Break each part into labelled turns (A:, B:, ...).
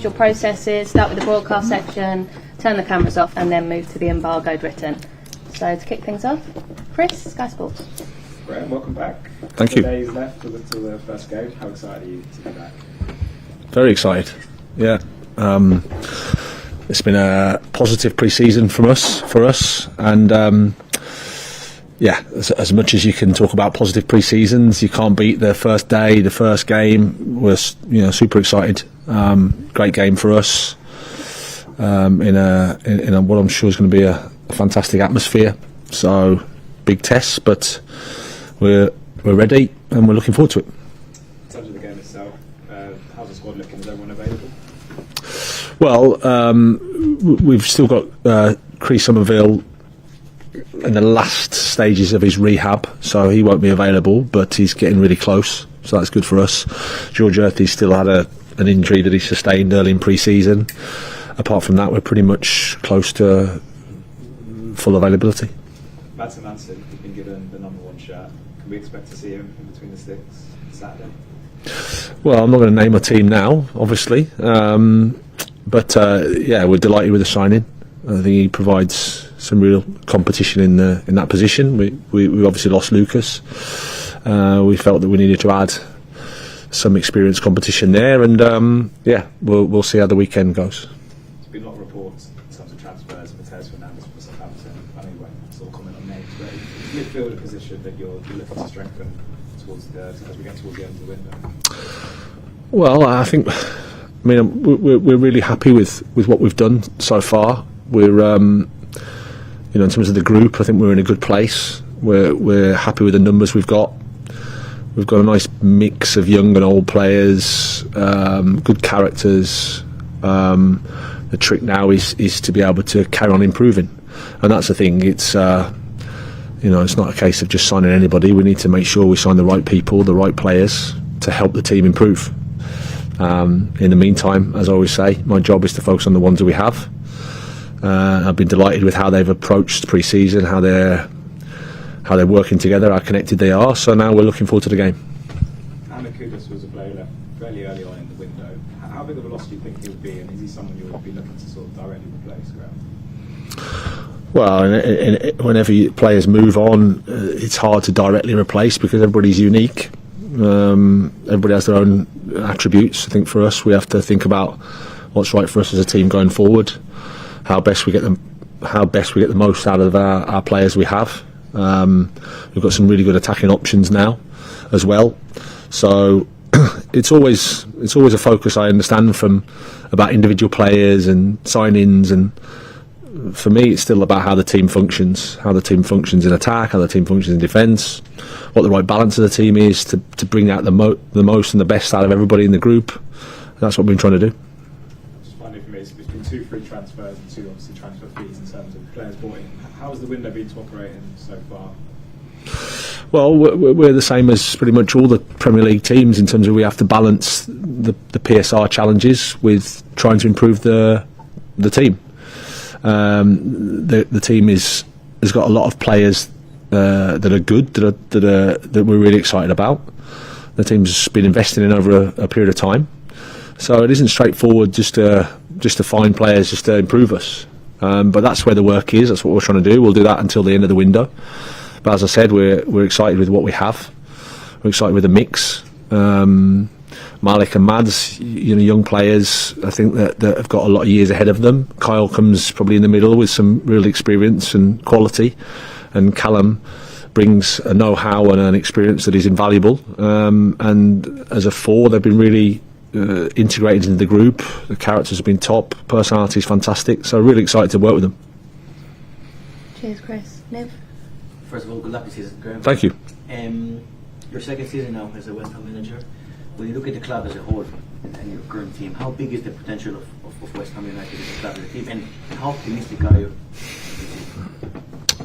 A: usual processes, start with the broadcast section, turn the cameras off, and then move to the embargoed written. So to kick things off, Chris, Sky Sports.
B: Graham, welcome back.
C: Thank you.
B: Days left till the first game. How excited are you to be back?
C: Very excited. Yeah. It's been a positive pre-season for us, and as much as you can talk about positive pre-seasons, you can't beat the first day, the first game. We're super excited. Great game for us in a what I'm sure is going to be a fantastic atmosphere. So big test, but we're ready and we're looking forward to it.
B: In terms of the game itself, how's the squad looking? Is everyone available?
C: Well, we've still got Chris Somerville in the last stages of his rehab, so he won't be available, but he's getting really close, so that's good for us. George Earthy still had an injury that he sustained early in pre-season. Apart from that, we're pretty much close to full availability.
B: Madsen Manson, you've been given the number 1 shirt. Can we expect to see him in between the sticks Saturday?
C: Well, I'm not going to name a team now, obviously, but we're delighted with the signing. I think he provides some real competition in that position. We obviously lost Lucas. We felt that we needed to add some experienced competition there, and we'll see how the weekend goes.
B: There's been a lot of reports in terms of transfers. Matheus Fernandes from Southampton. I know you won't sort of comment on names, but is midfield a position that you're looking to strengthen as we get towards the end of the window?
C: Well, we're really happy with what we've done so far. We're, in terms of the group, I think we're in a good place. We're happy with the numbers we've got. We've got a nice mix of young and old players, good characters. The trick now is to be able to carry on improving, and that's the thing. It's it's not a case of just signing anybody. We need to make sure we sign the right people, the right players, to help the team improve. In the meantime, as I always say, my job is to focus on the ones that we have. I've been delighted with how they've approached pre-season, how they're working together, how connected they are. So now we're looking forward to the game.
B: Ahmed Kudus was a player left fairly early on in the window. How big of a loss do you think he'll be, and is he someone you'll be looking to sort of directly replace, Graham?
C: Well, whenever players move on, it's hard to directly replace because everybody's unique. Everybody has their own attributes. I think for us, we have to think about what's right for us as a team going forward. How best we get the most out of our players we have. We've got some really good attacking options now as well. So it's always a focus, I understand, about individual players and signings, and for me it's still about how the team functions in attack, how the team functions in defence, what the right balance of the team is to bring out the most and the best out of everybody in the group. That's what we've been trying to do.
B: Just finally for me, it's been 2 free transfers and 2 obviously transfer fees in terms of players bought in. How has the window been to operate in so far?
C: Well, we're the same as pretty much all the Premier League teams in terms of we have to balance the PSR challenges with trying to improve the team. The team has got a lot of players that are good, that we're really excited about. The team's been investing in over a period of time, so it isn't straightforward just to find players just to improve us. But that's where the work is. That's what we're trying to do. We'll do that until the end of the window. But as I said, we're excited with what we have. We're excited with the mix. Malik and Mads, young players, I think that have got a lot of years ahead of them. Kyle comes probably in the middle with some real experience and quality, and Callum brings a know-how and an experience that is invaluable. And as a 4, they've been really integrated into the group. The characters have been top, personality is fantastic, so really excited to work with them.
A: Cheers, Chris. Niv?
D: First of all, good luck this season, Graham.
C: Thank you.
D: Your second season now as a West Ham manager. When you look at the club as a whole and your current team, how big is the potential of West Ham United as a club as a team, and how optimistic are you?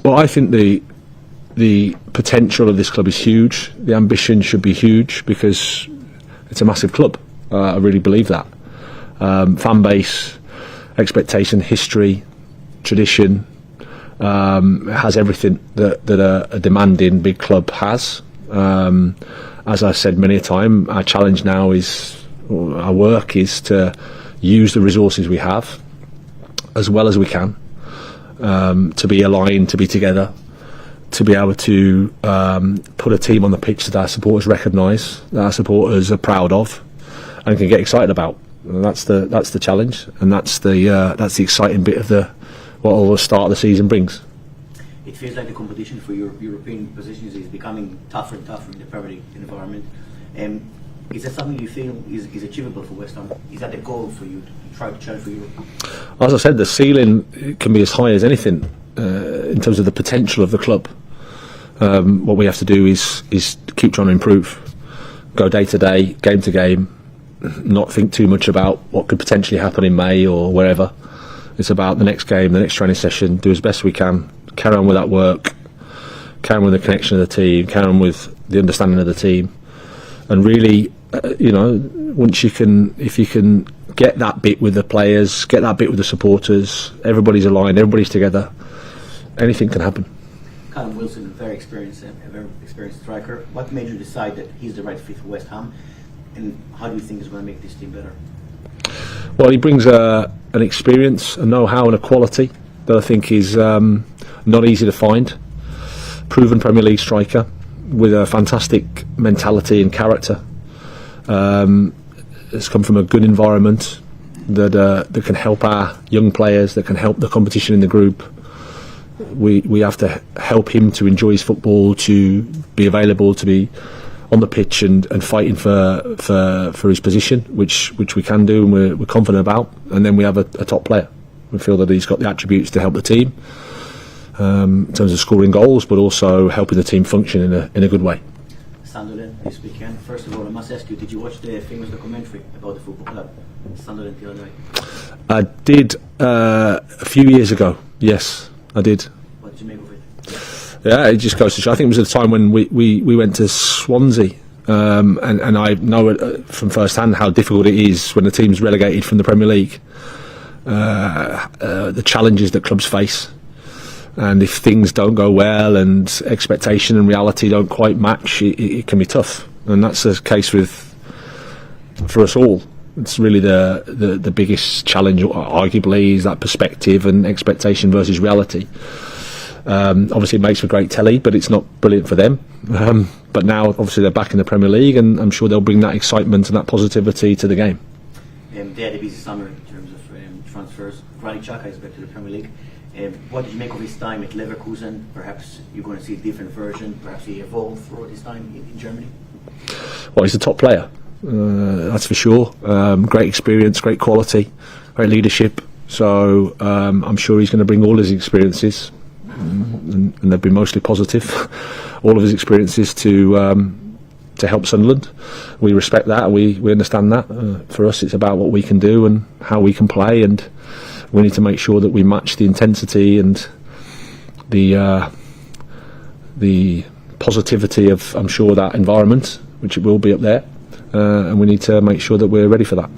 C: Well, I think the potential of this club is huge. The ambition should be huge because it's a massive club. I really believe that. Fan base, expectation, history, tradition, has everything that a demanding big club has. As I said many a time, our challenge now is, our work is to use the resources we have as well as we can, to be aligned, to be together, to be able to put a team on the pitch that our supporters recognise, that our supporters are proud of, and can get excited about. And that's the challenge, and that's the exciting bit of what the start of the season brings.
D: It feels like the competition for European positions is becoming tougher and tougher in the Premier League environment. Is that something you feel is achievable for West Ham? Is that the goal for you to try to challenge for Europe?
C: As I said, the ceiling can be as high as anything in terms of the potential of the club. What we have to do is keep trying to improve, go day to day, game to game, not think too much about what could potentially happen in May or wherever. It's about the next game, the next training session, do as best we can, carry on with that work, carry on with the connection of the team, carry on with the understanding of the team, and really, if you can get that bit with the players, get that bit with the supporters, everybody's aligned, everybody's together, anything can happen.
D: Callum Wilson, a very experienced striker. What made you decide that he's the right fit for West Ham, and how do you think he's going to make this team better?
C: Well, he brings an experience, a know-how and a quality that I think is not easy to find. Proven Premier League striker with a fantastic mentality and character. Has come from a good environment that can help our young players, that can help the competition in the group. We have to help him to enjoy his football, to be available, to be on the pitch and fighting for his position, which we can do and we're confident about. And then we have a top player. We feel that he's got the attributes to help the team in terms of scoring goals, but also helping the team function in a good way.
D: Sunderland this weekend. First of all, I must ask you, did you watch the famous documentary about the football club, Sunderland, the other night?
C: I did a few years ago. Yes, I did.
D: What did you make of it?
C: Yeah, it just goes to show. I think it was at the time when we went to Swansea, and I know from first hand how difficult it is when the team's relegated from the Premier League. The challenges that clubs face, and if things don't go well and expectation and reality don't quite match, it can be tough. And that's the case for us all. It's really the biggest challenge, arguably, is that perspective and expectation versus reality. Obviously it makes for great telly, but it's not brilliant for them. But now obviously they're back in the Premier League, and I'm sure they'll bring that excitement and that positivity to the game.
D: They had a busy summer in terms of transfers. Granit Xhaka is back to the Premier League. What did you make of his time at Leverkusen? Perhaps you're going to see a different version. Perhaps he evolved throughout his time in Germany.
C: Well, he's a top player, that's for sure. Great experience, great quality, great leadership. So I'm sure he's going to bring all his experiences, and they've been mostly positive. All of his experiences to help Sunderland. We respect that. We understand that. For us, it's about what we can do and how we can play, and we need to make sure that we match the intensity and the positivity of, I'm sure, that environment, which it will be up there, and we need to make sure that we're ready for that.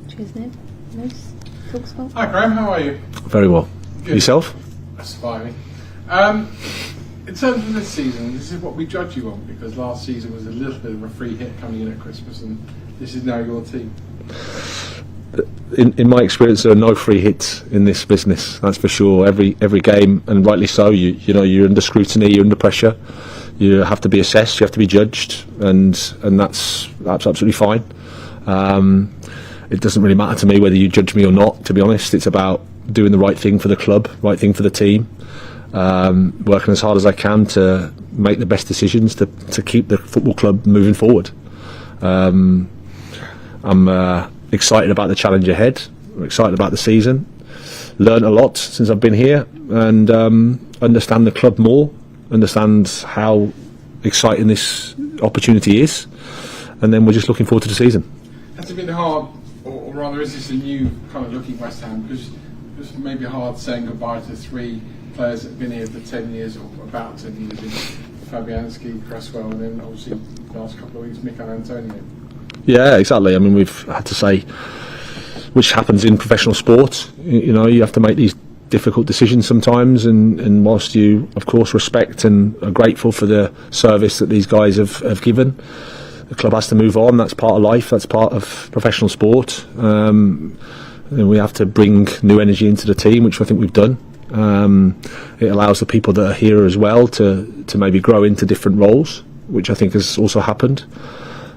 A: Cheers, Ned. Nice. Talk sport.
E: Hi Graham, how are you?
C: Very well.
E: Good.
C: Yourself?
E: Surviving. In terms of this season, this is what we judge you on, because last season was a little bit of a free hit coming in at Christmas, and this is now your team.
C: In my experience, there are no free hits in this business. That's for sure. Every game, and rightly so. You're under scrutiny. You're under pressure. You have to be assessed. You have to be judged, and that's absolutely fine. It doesn't really matter to me whether you judge me or not. To be honest, it's about doing the right thing for the club, right thing for the team. Working as hard as I can to make the best decisions to keep the football club moving forward. I'm excited about the challenge ahead. I'm excited about the season. Learned a lot since I've been here, and understand the club more, understand how exciting this opportunity is, and then we're just looking forward to the season.
E: Has it been hard, or rather is this a new kind of look at West Ham? Because it's maybe hard saying goodbye to three players that have been here for 10 years, or about 10 years, Fabianski, Cresswell, and then obviously the last couple of weeks Mikel Antonio. Yeah,
C: exactly. I mean, we've had to say, which happens in professional sport. You have to make these difficult decisions sometimes, and whilst you, of course, respect and are grateful for the service that these guys have given, the club has to move on. That's part of life. That's part of professional sport. And we have to bring new energy into the team, which I think we've done. It allows the people that are here as well to maybe grow into different roles, which I think has also happened.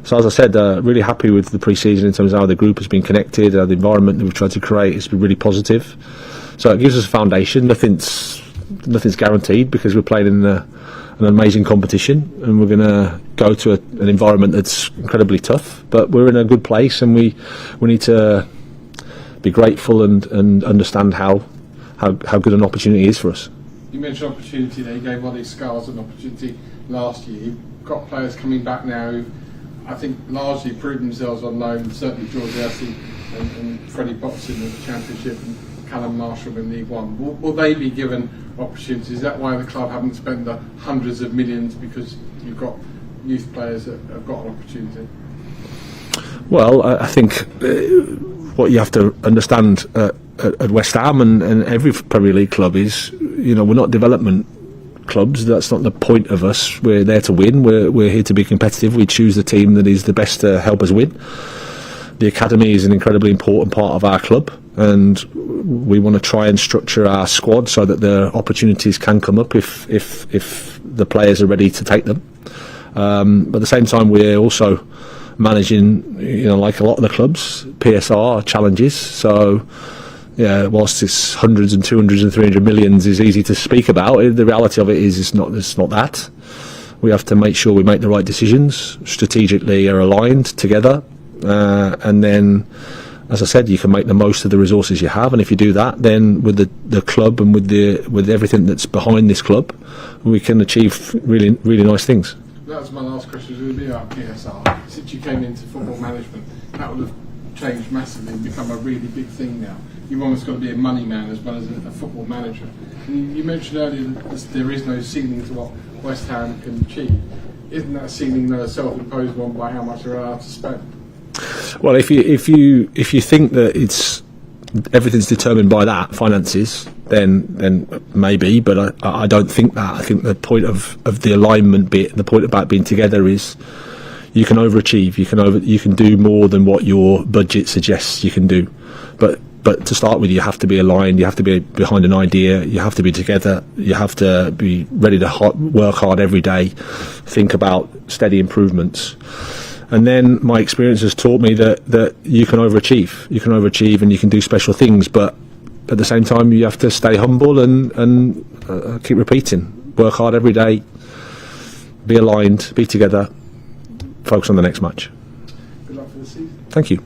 C: So as I said, really happy with the pre-season in terms of how the group has been connected, the environment that we've tried to create has been really positive. So it gives us a foundation. Nothing's guaranteed because we're playing in an amazing competition, and we're going to go to an environment that's incredibly tough. But we're in a good place, and we need to be grateful and understand how good an opportunity is for us.
E: You mentioned opportunity there. You gave Ollie Scars an opportunity last year. You've got players coming back now who've, I think, largely proved themselves on loan. Certainly George Ursey and Freddie Potts in the Championship, and Callum Marshall in League One. Will they be given opportunities? Is that why the club haven't spent the hundreds of millions, because you've got youth players that have got an opportunity?
C: Well, I think what you have to understand at West Ham and every Premier League club is, we're not development clubs. That's not the point of us. We're there to win. We're here to be competitive. We choose the team that is the best to help us win. The academy is an incredibly important part of our club, and we want to try and structure our squad so that the opportunities can come up if the players are ready to take them. But at the same time, we're also managing, like a lot of the clubs, PSR challenges. So, yeah, whilst it's hundreds and 200s and 300 millions is easy to speak about, the reality of it is it's not that. We have to make sure we make the right decisions, strategically are aligned together, and then, as I said, you can make the most of the resources you have. And if you do that, then with the club and with everything that's behind this club, we can achieve really, really nice things.
E: That was my last question. It would be about PSR. Since you came into football management, that would have changed massively and become a really big thing now. You've almost got to be a money man as well as a football manager. And you mentioned earlier that there is no ceiling to what West Ham can achieve. Isn't that ceiling though a self-imposed one by how much they're allowed to spend?
C: Well, if you think that everything's determined by that, finances, then maybe, but I don't think that. I think the point of the alignment bit, the point about being together is you can overachieve, you can do more than what your budget suggests you can do. But to start with, you have to be aligned, you have to be behind an idea, you have to be together, you have to be ready to work hard every day, think about steady improvements. And then my experience has taught me that you can overachieve and you can do special things, but at the same time you have to stay humble and keep repeating, work hard every day, be aligned, be together, focus on the next match.
E: Good luck for the season.
C: Thank you.